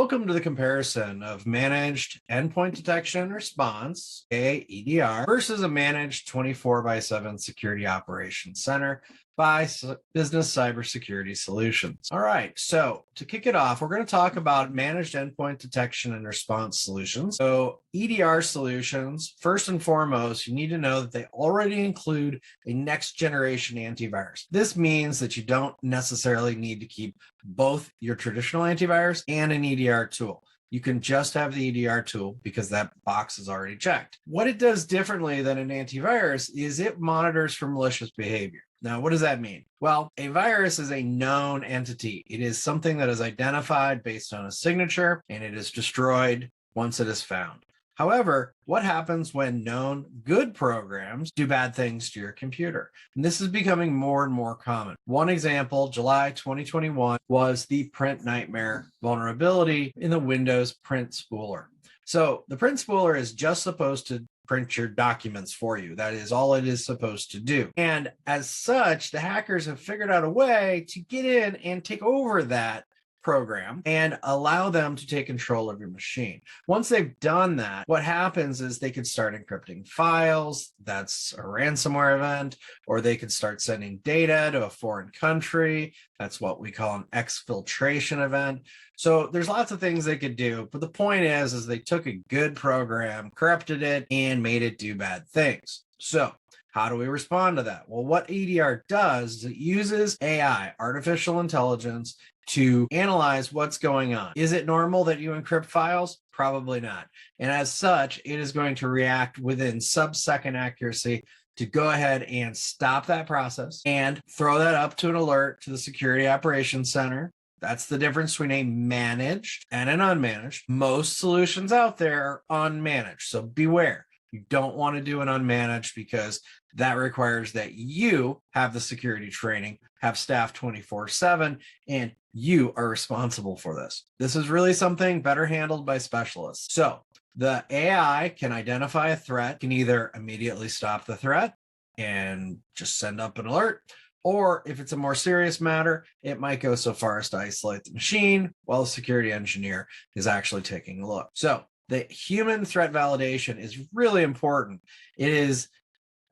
Welcome to the comparison of Managed Endpoint Detection Response, EDR, versus a Managed 24/7 Security Operations Center by Business Cybersecurity Solutions. All right, so to kick it off, we're going to talk about Managed Endpoint Detection and Response Solutions. So EDR solutions, first and foremost, you need to know that they already include a next generation antivirus. This means that you don't necessarily need to keep both your traditional antivirus and an EDR tool. You can just have the EDR tool because that box is already checked. What it does differently than an antivirus is it monitors for malicious behavior. Now, what does that mean? Well, a virus is a known entity. It is something that is identified based on a signature, and it is destroyed once it is found. However, what happens when known good programs do bad things to your computer? And this is becoming more and more common. One example, July 2021, was the print nightmare vulnerability in the Windows print spooler. So the print spooler is just supposed to print your documents for you. That is all it is supposed to do. And as such, the hackers have figured out a way to get in and take over that program and allow them to take control of your machine. Once they've done that, what happens is they could start encrypting files. That's a ransomware event, or they could start sending data to a foreign country. That's what we call an exfiltration event. So there's lots of things they could do, but the point is they took a good program, corrupted it, and made it do bad things. So how do we respond to that? Well, what EDR does is it uses AI, artificial intelligence, to analyze what's going on. Is it normal that you encrypt files? Probably not. And as such, it is going to react within sub-second accuracy to go ahead and stop that process and throw that up to an alert to the Security Operations Center. That's the difference between a managed and an unmanaged. Most solutions out there are unmanaged, so beware. You don't want to do an unmanaged because that requires that you have the security training, have staff 24/7, and you are responsible for this. This is really something better handled by specialists. So the AI can identify a threat, can either immediately stop the threat and just send up an alert, or if it's a more serious matter, it might go so far as to isolate the machine while the security engineer is actually taking a look. So the human threat validation is really important. It is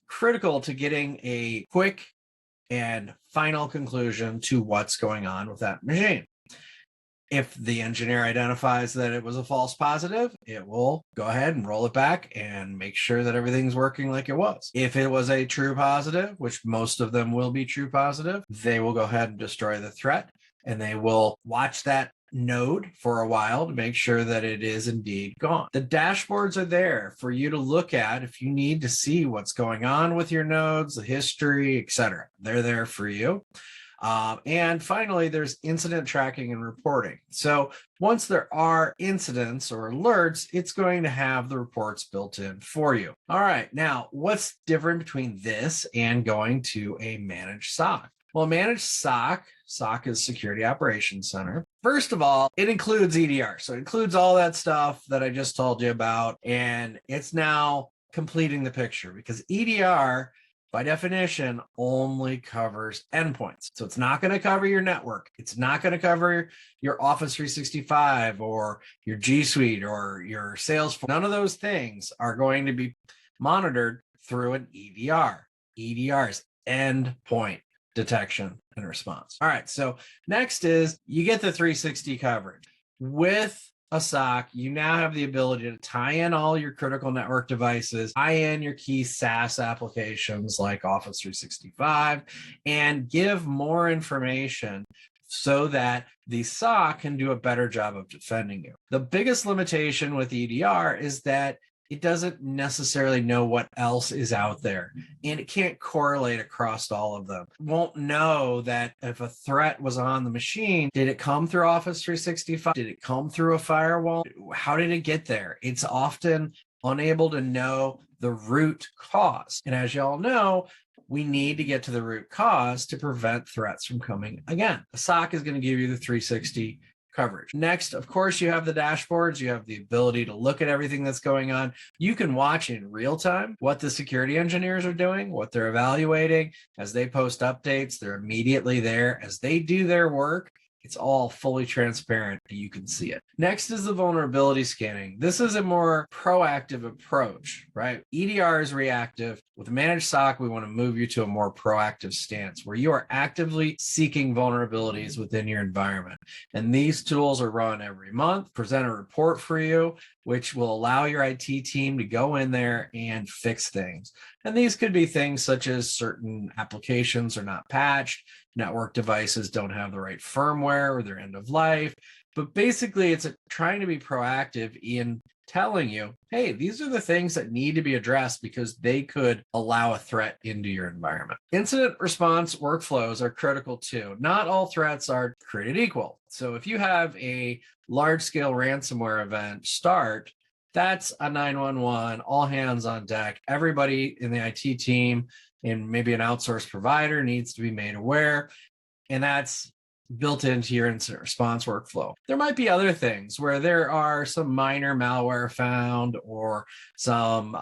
critical to getting a quick and final conclusion to what's going on with that machine. If the engineer identifies that it was a false positive, it will go ahead and roll it back and make sure that everything's working like it was. If it was a true positive, which most of them will be true positive, they will go ahead and destroy the threat, and they will watch that node for a while to make sure that it is indeed gone. The dashboards are there for you to look at if you need to see what's going on with your nodes, the history, etc. They're there for you. And finally, there's incident tracking and reporting. So once there are incidents or alerts, it's going to have the reports built in for you. All right, now what's different between this and going to a managed SOC? Well, managed SOC is Security Operations Center. First of all, it includes EDR. So it includes all that stuff that I just told you about. And it's now completing the picture because EDR, by definition, only covers endpoints. So it's not going to cover your network. It's not going to cover your Office 365 or your G Suite or your Salesforce. None of those things are going to be monitored through an EDR. EDR is endpoint detection and response. All right, so next is you get the 360 coverage. With a SOC, you now have the ability to tie in all your critical network devices, tie in your key SaaS applications like Office 365, and give more information so that the SOC can do a better job of defending you. The biggest limitation with EDR is that it doesn't necessarily know what else is out there, and it can't correlate across all of them. It won't know that if a threat was on the machine, did it come through Office 365? Did it come through a firewall? How did it get there? It's often unable to know the root cause. And as y'all know, we need to get to the root cause to prevent threats from coming again. A SOC is going to give you the 360 coverage. Next, of course, you have the dashboards. You have the ability to look at everything that's going on. You can watch in real time what the security engineers are doing, what they're evaluating. As they post updates, they're immediately there. As they do their work, It's all fully transparent. You can see it. Next is the vulnerability scanning. This is a more proactive approach, right? EDR is reactive. With Managed SOC, we want to move you to a more proactive stance where you are actively seeking vulnerabilities within your environment. And these tools are run every month, present a report for you, which will allow your IT team to go in there and fix things. And these could be things such as certain applications are not patched, network devices don't have the right firmware or they're end of life. But basically, it's trying to be proactive in telling you, hey, these are the things that need to be addressed because they could allow a threat into your environment. Incident response workflows are critical too. Not all threats are created equal. So if you have a large-scale ransomware event start, that's a 911, all hands on deck. Everybody in the IT team and maybe an outsourced provider needs to be made aware. And that's built into your incident response workflow. There might be other things where there are some minor malware found or some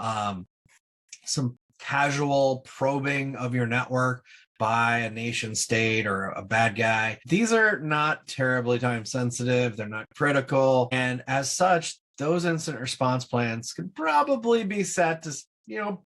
casual probing of your network by a nation state or a bad guy. These are not terribly time sensitive. They're not critical. And as such, those incident response plans could probably be set to,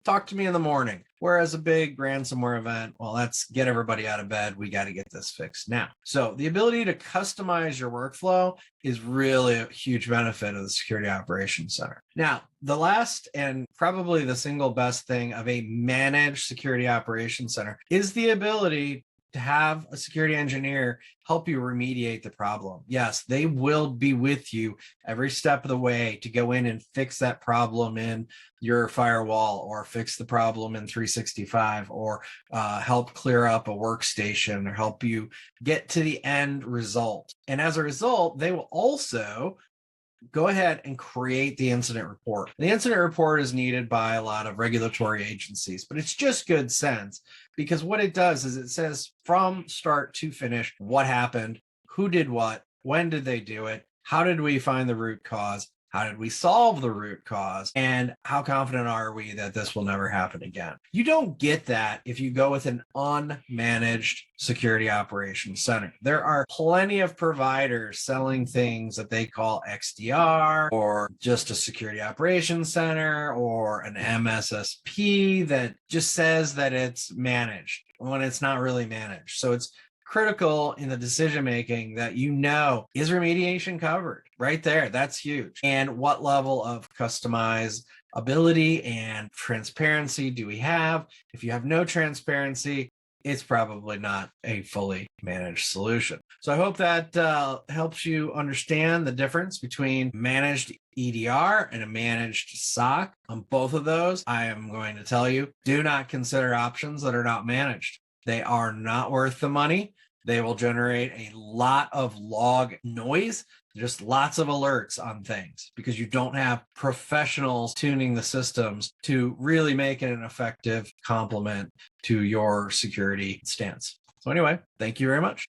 talk to me in the morning. Whereas a big ransomware event, well, let's get everybody out of bed. We got to get this fixed now. So the ability to customize your workflow is really a huge benefit of the Security Operations Center. Now, the last and probably the single best thing of a managed Security Operations Center is the ability to have a security engineer help you remediate the problem. Yes, they will be with you every step of the way to go in and fix that problem in your firewall or fix the problem in 365 or help clear up a workstation or help you get to the end result. And as a result, they will also go ahead and create the incident report. The incident report is needed by a lot of regulatory agencies, but it's just good sense because what it does is it says from start to finish what happened, who did what, when did they do it, how did we find the root cause, how did we solve the root cause, and how confident are we that this will never happen again. You don't get that if you go with an unmanaged security operations center. There are plenty of providers selling things that they call XDR or just a security operations center or an MSSP that just says that it's managed when it's not really managed. So it's critical in the decision making that is remediation covered right there. That's huge. And what level of customizability and transparency do we have? If you have no transparency, it's probably not a fully managed solution. So I hope that helps you understand the difference between managed EDR and a managed SOC. On both of those, I am going to tell you, do not consider options that are not managed. They are not worth the money. They will generate a lot of log noise, just lots of alerts on things because you don't have professionals tuning the systems to really make it an effective complement to your security stance. So anyway, thank you very much.